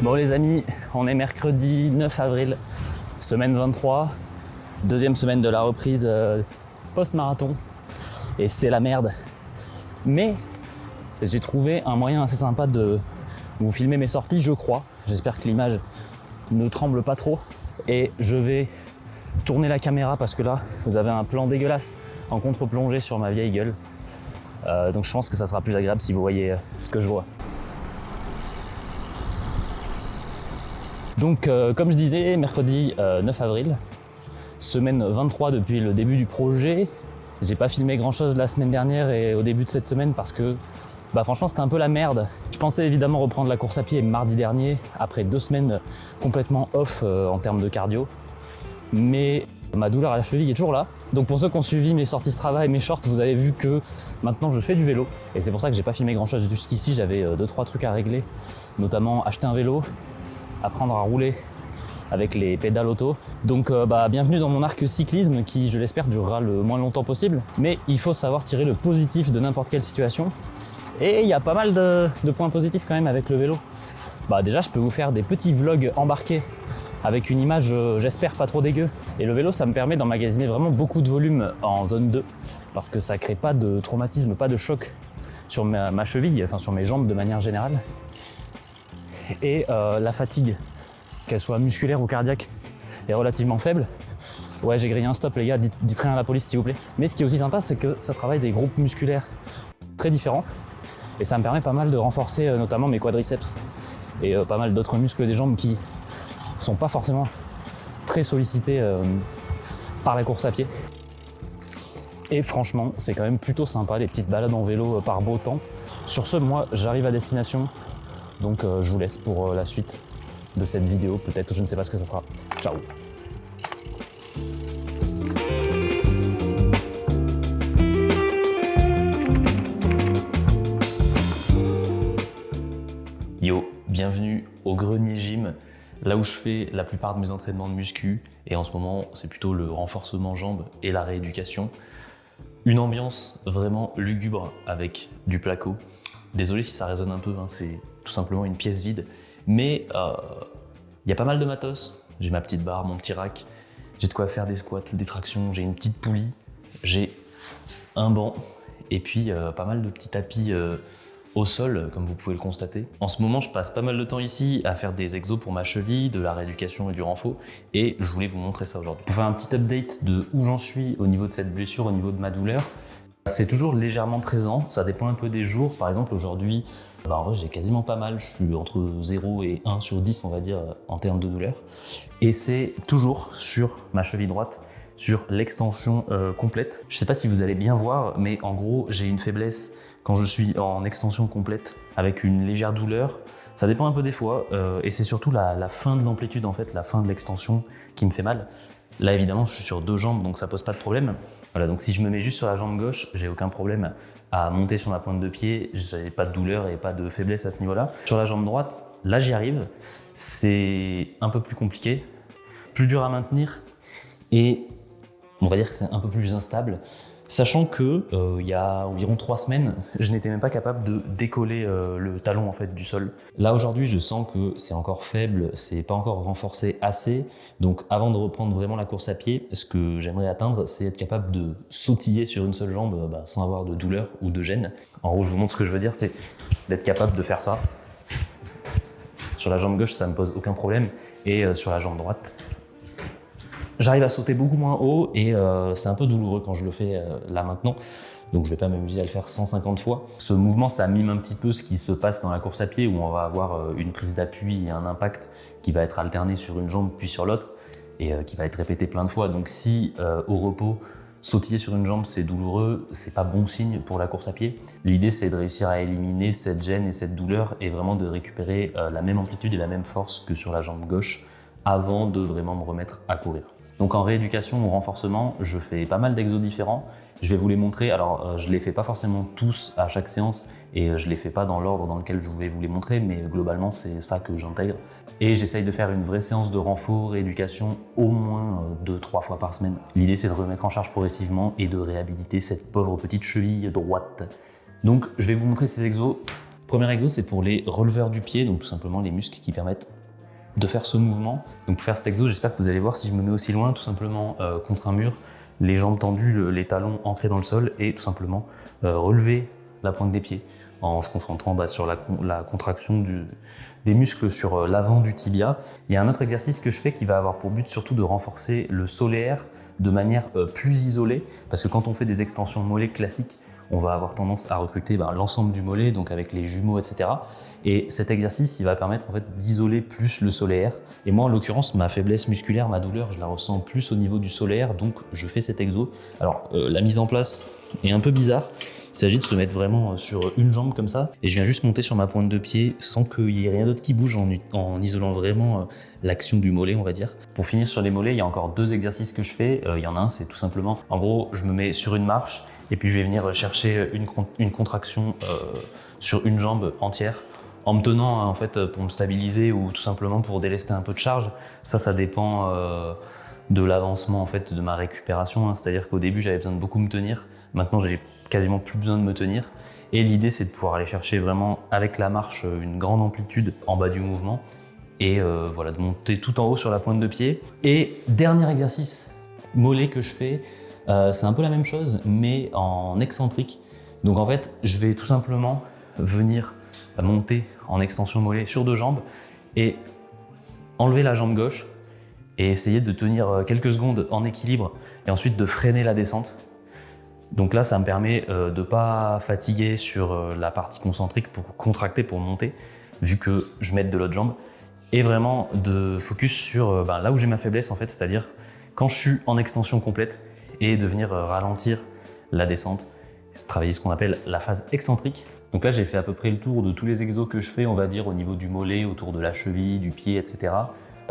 Bon les amis, on est mercredi 9 avril, semaine 23, deuxième semaine de la reprise post-marathon. Et c'est la merde. Mais j'ai trouvé un moyen assez sympa de vous filmer mes sorties, je crois. J'espère que l'image ne tremble pas trop. Et je vais tourner la caméra parce que là, vous avez un plan dégueulasse en contre-plongée sur ma vieille gueule. Donc je pense que ça sera plus agréable si vous voyez ce que je vois. Donc comme je disais, mercredi 9 avril, semaine 23 depuis le début du projet. J'ai pas filmé grand chose la semaine dernière et au début de cette semaine parce que franchement c'était un peu la merde. Je pensais évidemment reprendre la course à pied mardi dernier après 2 semaines complètement off en termes de cardio. Mais ma douleur à la cheville est toujours là. Donc pour ceux qui ont suivi mes sorties Strava et mes shorts, vous avez vu que maintenant je fais du vélo. Et c'est pour ça que j'ai pas filmé grand chose jusqu'ici. J'avais 2-3 trucs à régler, notamment acheter un vélo, apprendre à rouler avec les pédales auto. Donc bienvenue dans mon arc cyclisme qui, je l'espère, durera le moins longtemps possible. Mais il faut savoir tirer le positif de n'importe quelle situation. Et il y a pas mal de points positifs quand même avec le vélo. Déjà, je peux vous faire des petits vlogs embarqués avec une image, j'espère, pas trop dégueu. Et le vélo, ça me permet d'emmagasiner vraiment beaucoup de volume en zone 2 parce que ça crée pas de traumatisme, pas de choc sur ma cheville, enfin sur mes jambes de manière générale. Et la fatigue, qu'elle soit musculaire ou cardiaque, est relativement faible. Ouais, j'ai grillé un stop les gars, dites rien à la police s'il vous plaît. Mais ce qui est aussi sympa, c'est que ça travaille des groupes musculaires très différents et ça me permet pas mal de renforcer notamment mes quadriceps et pas mal d'autres muscles des jambes qui sont pas forcément très sollicités par la course à pied. Et franchement, c'est quand même plutôt sympa les petites balades en vélo par beau temps. Sur ce, moi, j'arrive à destination. Donc je vous laisse pour la suite de cette vidéo, peut-être, je ne sais pas ce que ça sera. Ciao. Yo, bienvenue au Grenier Gym, là où je fais la plupart de mes entraînements de muscu. Et en ce moment, c'est plutôt le renforcement jambes et la rééducation. Une ambiance vraiment lugubre avec du placo. Désolé si ça résonne un peu, hein, c'est tout simplement une pièce vide, mais y a pas mal de matos. J'ai ma petite barre, mon petit rack, j'ai de quoi faire des squats, des tractions, j'ai une petite poulie, j'ai un banc et puis pas mal de petits tapis au sol, comme vous pouvez le constater. En ce moment, je passe pas mal de temps ici à faire des exos pour ma cheville, de la rééducation et du renfort, et je voulais vous montrer ça aujourd'hui. Pour faire un petit update de où j'en suis au niveau de cette blessure, au niveau de ma douleur, c'est toujours légèrement présent, ça dépend un peu des jours. Par exemple, aujourd'hui, en vrai, j'ai quasiment pas mal. Je suis entre 0 et 1 sur 10, on va dire, en termes de douleur. Et c'est toujours sur ma cheville droite, sur l'extension complète. Je sais pas si vous allez bien voir, mais en gros, j'ai une faiblesse quand je suis en extension complète avec une légère douleur. Ça dépend un peu des fois, et c'est surtout la fin de l'amplitude, en fait, la fin de l'extension qui me fait mal. Là, évidemment, je suis sur 2 jambes, donc ça pose pas de problème. Voilà, donc si je me mets juste sur la jambe gauche, j'ai aucun problème à monter sur ma pointe de pied, j'ai pas de douleur et pas de faiblesse à ce niveau-là. Sur la jambe droite, là j'y arrive, c'est un peu plus compliqué, plus dur à maintenir et on va dire que c'est un peu plus instable. Sachant que il y a environ 3 semaines, je n'étais même pas capable de décoller le talon en fait du sol. Là aujourd'hui, je sens que c'est encore faible, c'est pas encore renforcé assez. Donc avant de reprendre vraiment la course à pied, ce que j'aimerais atteindre, c'est être capable de sautiller sur une seule jambe sans avoir de douleur ou de gêne. En gros, je vous montre ce que je veux dire, c'est d'être capable de faire ça. Sur la jambe gauche, ça me pose aucun problème, et sur la jambe droite, j'arrive à sauter beaucoup moins haut et c'est un peu douloureux quand je le fais là maintenant. Donc je vais pas m'amuser à le faire 150 fois. Ce mouvement, ça mime un petit peu ce qui se passe dans la course à pied où on va avoir une prise d'appui et un impact qui va être alterné sur une jambe puis sur l'autre et qui va être répété plein de fois. Donc si au repos, sautiller sur une jambe c'est douloureux, c'est pas bon signe pour la course à pied. L'idée c'est de réussir à éliminer cette gêne et cette douleur et vraiment de récupérer la même amplitude et la même force que sur la jambe gauche avant de vraiment me remettre à courir. Donc en rééducation ou renforcement, je fais pas mal d'exos différents. Je vais vous les montrer. Alors je les fais pas forcément tous à chaque séance et je les fais pas dans l'ordre dans lequel je vais vous les montrer, mais globalement c'est ça que j'intègre. Et j'essaye de faire une vraie séance de renfort, rééducation au moins 2-3 fois par semaine. L'idée c'est de remettre en charge progressivement et de réhabiliter cette pauvre petite cheville droite. Donc je vais vous montrer ces exos. Premier exo, c'est pour les releveurs du pied, donc tout simplement les muscles qui permettent de faire ce mouvement. Donc pour faire cet exo, j'espère que vous allez voir si je me mets aussi loin, tout simplement contre un mur, les jambes tendues, les talons ancrés dans le sol et tout simplement relever la pointe des pieds en se concentrant sur la contraction des muscles sur l'avant du tibia. Il y a un autre exercice que je fais qui va avoir pour but surtout de renforcer le solaire de manière plus isolée, parce que quand on fait des extensions mollets classiques, on va avoir tendance à recruter l'ensemble du mollet, donc avec les jumeaux, etc. Et cet exercice, il va permettre en fait d'isoler plus le solaire. Et moi, en l'occurrence, ma faiblesse musculaire, ma douleur, je la ressens plus au niveau du solaire, donc je fais cet exo. Alors, la mise en place est un peu bizarre. Il s'agit de se mettre vraiment sur une jambe comme ça, et je viens juste monter sur ma pointe de pied sans qu'il y ait rien d'autre qui bouge, en isolant vraiment l'action du mollet, on va dire. Pour finir sur les mollets, il y a encore 2 exercices que je fais. Il y en a un, c'est tout simplement, en gros, je me mets sur une marche, et puis je vais venir chercher une contraction sur une jambe entière, en me tenant en fait pour me stabiliser ou tout simplement pour délester un peu de charge. Ça dépend de l'avancement en fait de ma récupération. C'est-à-dire qu'au début j'avais besoin de beaucoup me tenir. Maintenant j'ai quasiment plus besoin de me tenir. Et l'idée c'est de pouvoir aller chercher vraiment avec la marche une grande amplitude en bas du mouvement et voilà, de monter tout en haut sur la pointe de pied. Et dernier exercice mollet que je fais, c'est un peu la même chose mais en excentrique. Donc en fait je vais tout simplement venir monter en extension mollet sur 2 jambes et enlever la jambe gauche et essayer de tenir quelques secondes en équilibre et ensuite de freiner la descente. Donc là, ça me permet de ne pas fatiguer sur la partie concentrique pour contracter, pour monter, vu que je m'aide de l'autre jambe, et vraiment de focus sur là où j'ai ma faiblesse en fait, c'est-à-dire quand je suis en extension complète et de venir ralentir la descente, c'est travailler ce qu'on appelle la phase excentrique. Donc là, j'ai fait à peu près le tour de tous les exos que je fais, on va dire, au niveau du mollet, autour de la cheville, du pied, etc.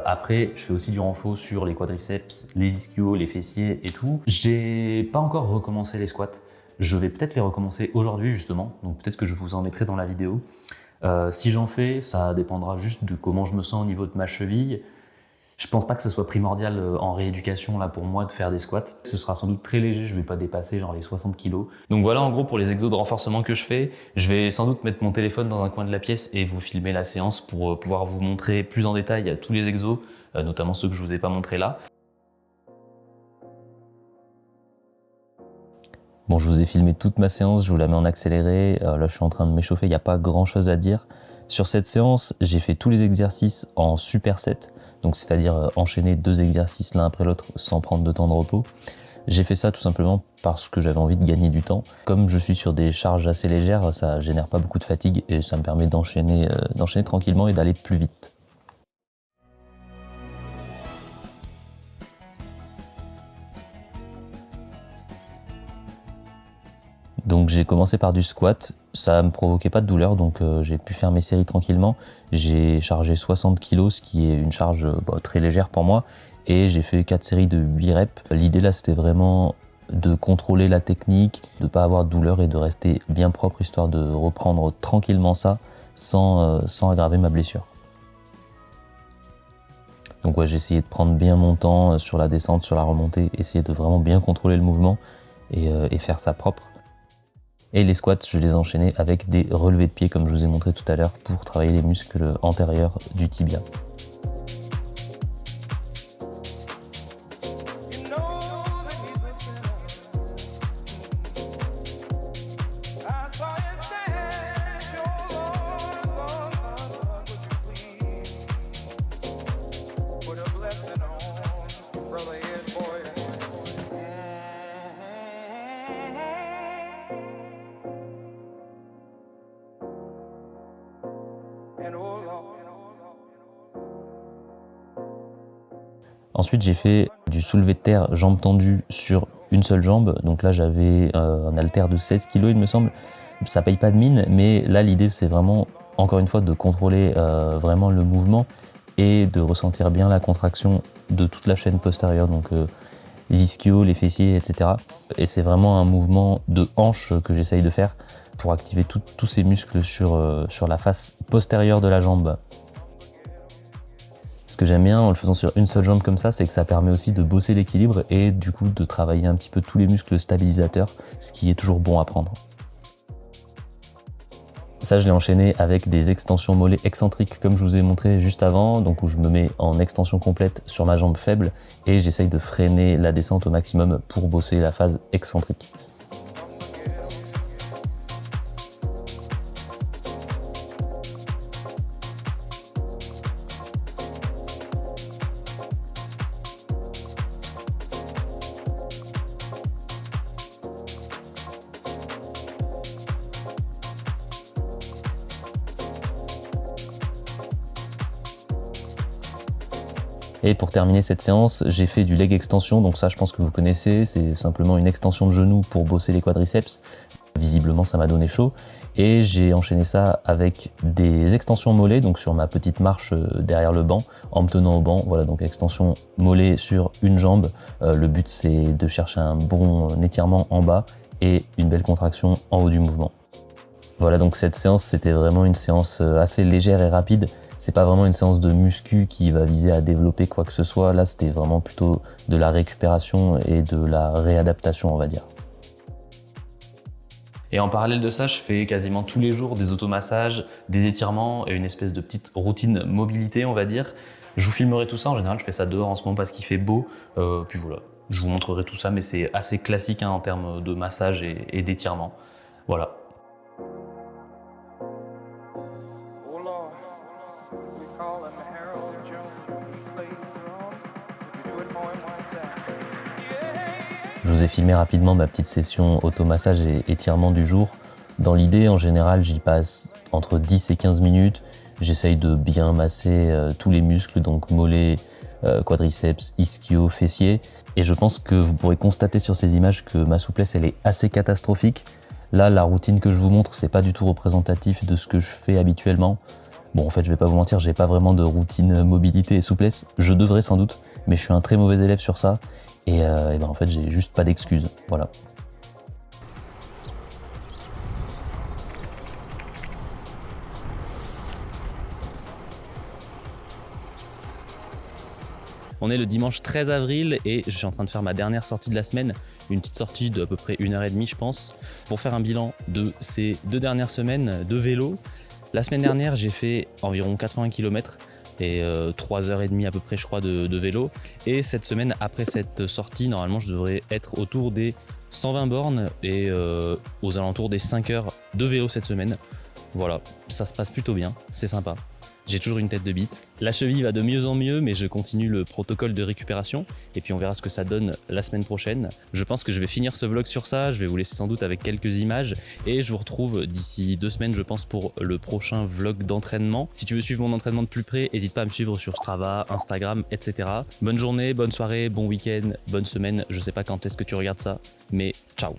Après, je fais aussi du renfort sur les quadriceps, les ischios, les fessiers et tout. J'ai pas encore recommencé les squats. Je vais peut-être les recommencer aujourd'hui, justement. Donc peut-être que je vous en mettrai dans la vidéo. Si j'en fais, ça dépendra juste de comment je me sens au niveau de ma cheville. Je pense pas que ce soit primordial en rééducation là pour moi de faire des squats. Ce sera sans doute très léger, je vais pas dépasser genre les 60 kg. Donc voilà en gros pour les exos de renforcement que je fais. Je vais sans doute mettre mon téléphone dans un coin de la pièce et vous filmer la séance pour pouvoir vous montrer plus en détail tous les exos, notamment ceux que je vous ai pas montrés là. Bon, je vous ai filmé toute ma séance, je vous la mets en accéléré. Là, je suis en train de m'échauffer, il n'y a pas grand chose à dire. Sur cette séance, j'ai fait tous les exercices en superset. Donc c'est-à-dire enchaîner 2 exercices l'un après l'autre sans prendre de temps de repos. J'ai fait ça tout simplement parce que j'avais envie de gagner du temps. Comme je suis sur des charges assez légères, ça génère pas beaucoup de fatigue et ça me permet d'enchaîner tranquillement et d'aller plus vite. Donc j'ai commencé par du squat, ça me provoquait pas de douleur donc j'ai pu faire mes séries tranquillement. J'ai chargé 60 kg, ce qui est une charge très légère pour moi, et j'ai fait 4 séries de 8 reps. L'idée là c'était vraiment de contrôler la technique, de pas avoir de douleur et de rester bien propre histoire de reprendre tranquillement ça sans aggraver ma blessure. Donc ouais, j'ai essayé de prendre bien mon temps sur la descente, sur la remontée, essayer de vraiment bien contrôler le mouvement et faire ça propre. Et les squats, je les enchaînais avec des relevés de pied comme je vous ai montré tout à l'heure pour travailler les muscles antérieurs du tibia. Ensuite, j'ai fait du soulevé de terre jambes tendues sur une seule jambe. Donc là, j'avais un haltère de 16 kg, il me semble. Ça paye pas de mine, mais là, l'idée, c'est vraiment, encore une fois, de contrôler vraiment le mouvement et de ressentir bien la contraction de toute la chaîne postérieure, donc les ischios, les fessiers, etc. Et c'est vraiment un mouvement de hanche que j'essaye de faire pour activer tous ces muscles sur la face postérieure de la jambe. Ce que j'aime bien en le faisant sur une seule jambe comme ça, c'est que ça permet aussi de bosser l'équilibre et du coup de travailler un petit peu tous les muscles stabilisateurs, ce qui est toujours bon à prendre. Ça, je l'ai enchaîné avec des extensions mollets excentriques comme je vous ai montré juste avant, donc où je me mets en extension complète sur ma jambe faible et j'essaye de freiner la descente au maximum pour bosser la phase excentrique. Et pour terminer cette séance, j'ai fait du leg extension, donc ça je pense que vous connaissez, c'est simplement une extension de genou pour bosser les quadriceps. Visiblement ça m'a donné chaud. Et j'ai enchaîné ça avec des extensions mollets, donc sur ma petite marche derrière le banc, en me tenant au banc. Voilà, donc extension mollet sur une jambe. Le but c'est de chercher un bon étirement en bas et une belle contraction en haut du mouvement. Voilà, donc cette séance c'était vraiment une séance assez légère et rapide. C'est pas vraiment une séance de muscu qui va viser à développer quoi que ce soit. Là, c'était vraiment plutôt de la récupération et de la réadaptation, on va dire. Et en parallèle de ça, je fais quasiment tous les jours des automassages, des étirements et une espèce de petite routine mobilité, on va dire. Je vous filmerai tout ça. En général, je fais ça dehors en ce moment parce qu'il fait beau. Puis voilà, je vous montrerai tout ça, mais c'est assez classique en termes de massage et d'étirement. Voilà. Je vous ai filmé rapidement ma petite session automassage et étirement du jour. Dans l'idée, en général, j'y passe entre 10 et 15 minutes. J'essaye de bien masser tous les muscles, donc mollets, quadriceps, ischio, fessiers. Et je pense que vous pourrez constater sur ces images que ma souplesse, elle est assez catastrophique. Là, la routine que je vous montre, c'est pas du tout représentatif de ce que je fais habituellement. Bon, en fait, je vais pas vous mentir, j'ai pas vraiment de routine mobilité et souplesse. Je devrais sans doute, mais je suis un très mauvais élève sur ça. Et ben en fait, j'ai juste pas d'excuses. Voilà. On est le dimanche 13 avril et je suis en train de faire ma dernière sortie de la semaine, une petite sortie d'à peu près 1h30 je pense, pour faire un bilan de ces 2 dernières semaines de vélo. La semaine dernière, j'ai fait environ 80 km et 3h30 à peu près je crois de vélo. Et cette semaine, après cette sortie, normalement je devrais être autour des 120 bornes et aux alentours des 5 heures de vélo cette semaine. Voilà, ça se passe plutôt bien, c'est sympa. J'ai toujours une tête de bite. La cheville va de mieux en mieux, mais je continue le protocole de récupération. Et puis on verra ce que ça donne la semaine prochaine. Je pense que je vais finir ce vlog sur ça. Je vais vous laisser sans doute avec quelques images. Et je vous retrouve d'ici 2 semaines, je pense, pour le prochain vlog d'entraînement. Si tu veux suivre mon entraînement de plus près, n'hésite pas à me suivre sur Strava, Instagram, etc. Bonne journée, bonne soirée, bon week-end, bonne semaine. Je sais pas quand est-ce que tu regardes ça, mais ciao.